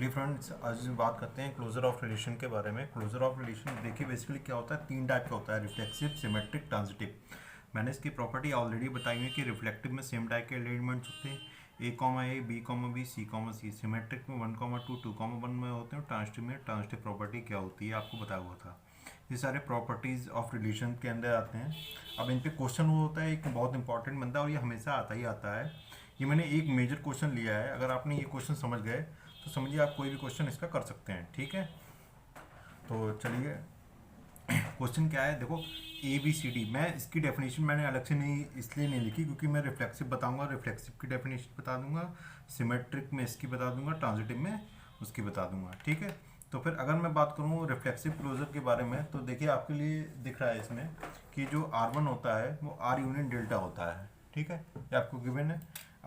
चलिए फ्रेंड्स, आज बात करते हैं क्लोजर ऑफ रिलेशन के बारे में। क्लोजर ऑफ रिलेशन देखिए बेसिकली क्या होता है, तीन टाइप का होता है, रिफ्लेक्सिव, सिमेट्रिक, ट्रांजिटिव। मैंने इसकी प्रॉपर्टी ऑलरेडी बताई है कि रिफ्लेक्टिव में सेम टाइप के एलिमेंट्स होते हैं, ए, बी, बी, सी। सिमेट्रिक में 1, 2, 2, 1 में होते हैं। ट्रांजिटिव में ट्रांजिटिव प्रॉपर्टी क्या होती है आपको बताया हुआ था। ये सारे प्रॉपर्टीज़ ऑफ रिलेशन के अंदर आते हैं। अब इन पे क्वेश्चन वो होता है, एक बहुत इंपॉर्टेंट बनता है और ये हमेशा आता ही आता है। ये मैंने एक मेजर क्वेश्चन लिया है, अगर आपने ये क्वेश्चन समझ गए तो समझिए आप कोई भी क्वेश्चन इसका कर सकते हैं। ठीक है, तो चलिए क्वेश्चन क्या है, देखो ABCD। मैं इसकी डेफिनेशन मैंने अलग से नहीं इसलिए नहीं लिखी क्योंकि मैं रिफ्लेक्सिव बताऊंगा, रिफ्लेक्सिव की डेफिनेशन बता दूंगा, सिमेट्रिक में इसकी बता दूंगा, ट्रांजिटिव में उसकी बता दूंगा। ठीक है, तो फिर अगर मैं बात करूँ रिफ्लेक्सिव क्लोजर के बारे में तो देखिए आपके लिए दिख रहा है इसमें कि जो R1 होता है वो R यूनियन डेल्टा होता है। ठीक है, ये आपको गिवन है,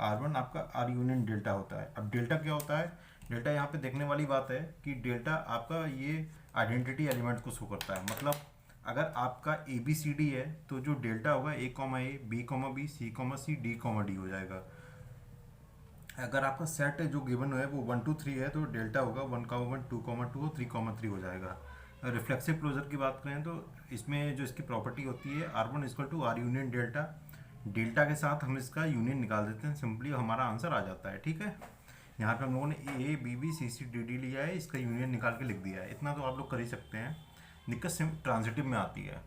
R1 आपका R यूनियन डेल्टा होता है। अब डेल्टा क्या होता है, डेल्टा यहाँ पे देखने वाली बात है कि डेल्टा आपका ये आइडेंटिटी एलिमेंट को शो करता है। मतलब अगर आपका ABCD है तो जो डेल्टा होगा A, B, C, D, D हो जाएगा। अगर आपका सेट जो गिवन है वो 1, 2, 3 है तो डेल्टा होगा 1, 1, 2, 2 और 3, 3 हो जाएगा। रिफ्लेक्सिव क्लोजर की बात करें तो इसमें जो इसकी प्रॉपर्टी होती है R1 equal to R union delta. Delta के साथ हम इसका यूनियन निकाल देते हैं, सिंपली हमारा आंसर आ जाता है। ठीक है, यहाँ पे हम लोगों ने A, B, C, D लिया है, इसका यूनियन निकाल के लिख दिया है। इतना तो आप लोग कर ही सकते हैं। दिक्कत ट्रांजिटिव में आती है।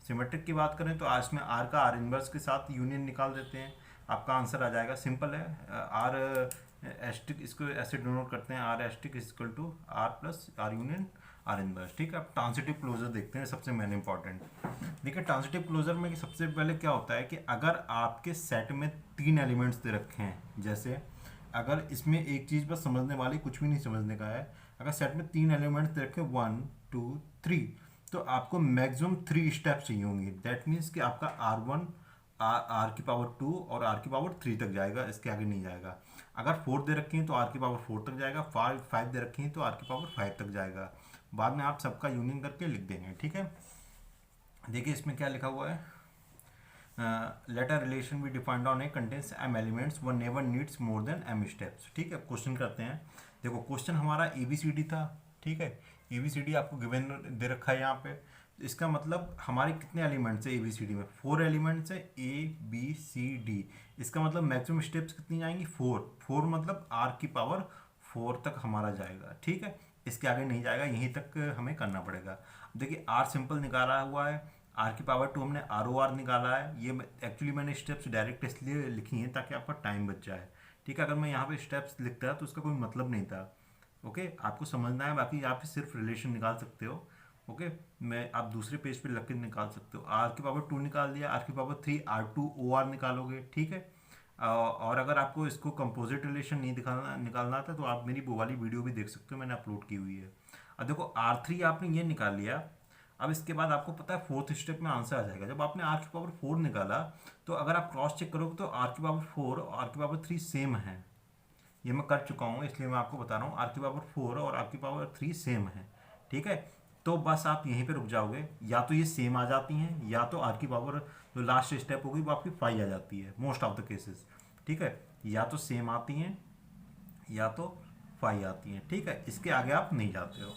सिमेट्रिक की बात करें तो आज में R का R इन्वर्स के साथ यूनियन निकाल देते हैं, आपका आंसर आ जाएगा। सिंपल है, R एस्टिक इसको ऐसे डिनोट करते हैं, R asterisk equal to R plus R union R inverse. ठीक है, अब ट्रांजिटिव क्लोजर देखते हैं, सबसे मेन इंपॉर्टेंट। देखिए ट्रांजिटिव क्लोजर में सबसे पहले क्या होता है कि अगर आपके सेट में 3 एलिमेंट्स दे रखे हैं, जैसे अगर इसमें एक चीज़ बस समझने वाली, कुछ भी नहीं समझने का है, अगर सेट में 3 एलिमेंट्स दे रखे 1, 2, 3 तो आपको मैक्सिमम 3 स्टेप चाहिए होंगे। दैट मीन्स कि आपका R1 R की पावर 2 और R की पावर 3 तक जाएगा, इसके आगे नहीं जाएगा। अगर 4 दे रखी हैं तो R की पावर 4 तक जाएगा, 5 दे रखी हैं तो R की पावर 5 तक जाएगा। बाद में आप सबका यूनियन करके लिख देंगे। ठीक है, देखिए इसमें क्या लिखा हुआ है, let a relation be defined on A contains m elements one never needs more than m steps. ठीक है, क्वेश्चन करते हैं। देखो क्वेश्चन हमारा ABCD था। ठीक है, ABCD आपको गिवन दे रखा है यहाँ पे। इसका मतलब हमारे कितने एलिमेंट्स है ABCD में, 4 एलिमेंट्स है ABCD। इसका मतलब मैक्सिमम स्टेप्स कितनी जाएंगी, 4 मतलब R की पावर 4 तक हमारा जाएगा। ठीक है, इसके आगे नहीं जाएगा, यहीं तक हमें करना पड़ेगा। देखिए R सिंपल निकाला हुआ है, R की पावर 2 हमने ROR निकाला है। ये एक्चुअली मैंने स्टेप्स डायरेक्ट इसलिए लिखी हैं ताकि आपका टाइम बच जाए। ठीक है, अगर मैं यहाँ पे स्टेप्स लिखता तो उसका कोई मतलब नहीं था। ओके, आपको समझना है, बाकी आप सिर्फ रिलेशन निकाल सकते हो। ओके, मैं आप दूसरे पेज पे लग के निकाल सकते हो। R की पावर 2 निकाल दिया, R की पावर 3 R2OR निकालोगे। ठीक है, और अगर आपको इसको कंपोजिट रिलेशन नहीं निकालना था तो आप मेरी वो वाली वीडियो भी देख सकते हो, मैंने अपलोड की हुई है। अब देखो R3 आपने ये निकाल लिया। अब इसके बाद आपको पता है 4th स्टेप में आंसर आ जाएगा। जब आपने R की पावर 4 निकाला तो अगर आप क्रॉस चेक करोगे तो R की पावर 4 और R की पावर 3 सेम है। ये मैं कर चुका हूँ इसलिए मैं आपको बता रहा हूँ, R की पावर 4 और R की पावर 3 सेम है। ठीक है, तो बस आप यहीं पे रुक जाओगे, या तो ये सेम आ जाती हैं या तो R की पावर जो लास्ट स्टेप होगी वो आपकी 5 आ जाती है, मोस्ट ऑफ द केसेस। ठीक है, या तो सेम आती हैं या तो 5 आती हैं। ठीक है, इसके आगे आप नहीं जाते हो।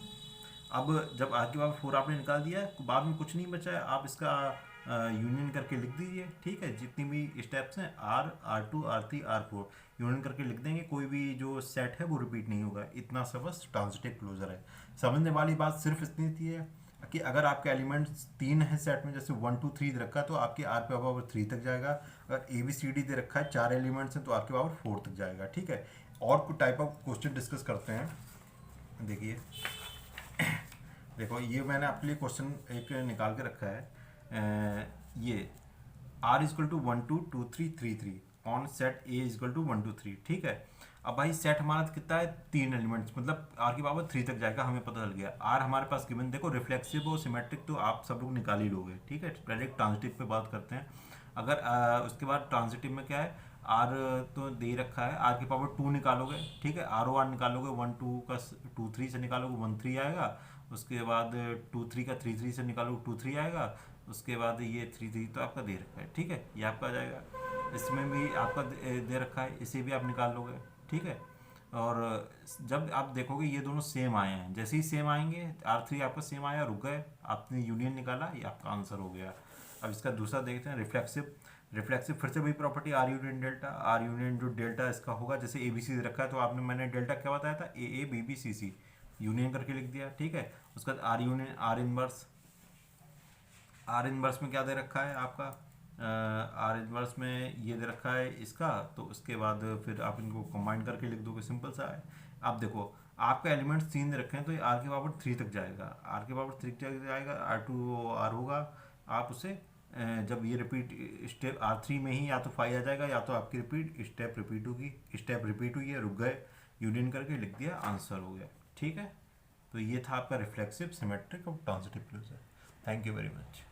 अब जब R की पावर 4 आपने निकाल दिया है, बाद में कुछ नहीं बचा है, आप इसका यूनियन करके लिख दीजिए। ठीक है, जितनी भी स्टेप्स हैं R, R2, R3, R4 union करके लिख देंगे, कोई भी जो सेट है वो रिपीट नहीं होगा। इतना सा बस ट्रांजिटिव क्लोजर है। समझने वाली बात सिर्फ इतनी थी है कि अगर आपके एलिमेंट्स 3 हैं सेट में, जैसे 1, 2, 3 दे रखा है तो आपके R की पावर 3 तक जाएगा। अगर ABCD दे रखा है 4 एलिमेंट्स हैं तो R की पावर 4 तक जाएगा। ठीक है, और कुछ टाइप ऑफ क्वेश्चन डिस्कस करते हैं। देखिए देखो ये मैंने आपके लिए क्वेश्चन एक निकाल के रखा है, ये R equal to 1, 2, 2, 3, 3, 3 on set A equal to 1, 2, 3। ठीक है, अब भाई सेट हमारा कितना है, 3 एलिमेंट्स, मतलब R की पावर 3 तक जाएगा, हमें पता चल गया। R हमारे पास गिवन, देखो रिफ्लेक्सिव और सिमेट्रिक तो आप सब लोग निकाल ही लोगे। ठीक है, डायरेक्ट ट्रांजिटिव पे बात करते हैं। अगर उसके बाद ट्रांजिटिव में क्या है, R तो दे रखा है, R की पावर 2 निकालोगे। ठीक है, ROR निकालोगे, 1, 2 का 2, 3 से निकालोगे 1, 3 आएगा। उसके बाद 2, 3 का 3, 3 से निकालोगे 2, 3 आएगा। उसके बाद ये 3, 3 तो आपका दे रखा है। ठीक है, ये आपका आ जाएगा। इसमें भी आपका दे रखा है, इसे भी आप निकाल लोगे। ठीक है, और जब आप देखोगे ये दोनों सेम आए हैं, जैसे ही सेम आएंगे, R3 आपका सेम आया, रुक गए, आपने यूनियन निकाला, ये आपका आंसर हो गया। अब इसका दूसरा देखते हैं, रिफ्लेक्सिव। रिफ्लेक्सिव फिर से वही property, R union delta. R union जो डेल्टा इसका होगा, जैसे ए बी सी रखा है तो आपने, मैंने डेल्टा क्या बताया था, A B B C C, union करके लिख दिया, ठीक है। उसके बाद R union, R inverse. R inverse में क्या दे रखा है आपका, आर इनवर्स में ये दे रखा है इसका, तो उसके बाद फिर आप इनको कंबाइन करके लिख दोगे, सिंपल सा है। आप देखो, आपका एलिमेंट्स 3 दे रखे हैं तो ये आर के पावर 3 तक जाएगा, आर के पावर 3 तक जाएगा, R2 R होगा। आप उसे जब ये रिपीट स्टेप R3 में ही या तो 5 आ जाएगा, या तो आपकी रिपीट स्टेप रिपीट होगी, स्टेप रिपीट हुई है, रुक गए, यूनियन करके लिख दिया, आंसर हो गया, ठीक है। तो ये था आपका रिफ्लेक्सिव, सिमेट्रिक और transitive closure. Thank you very much.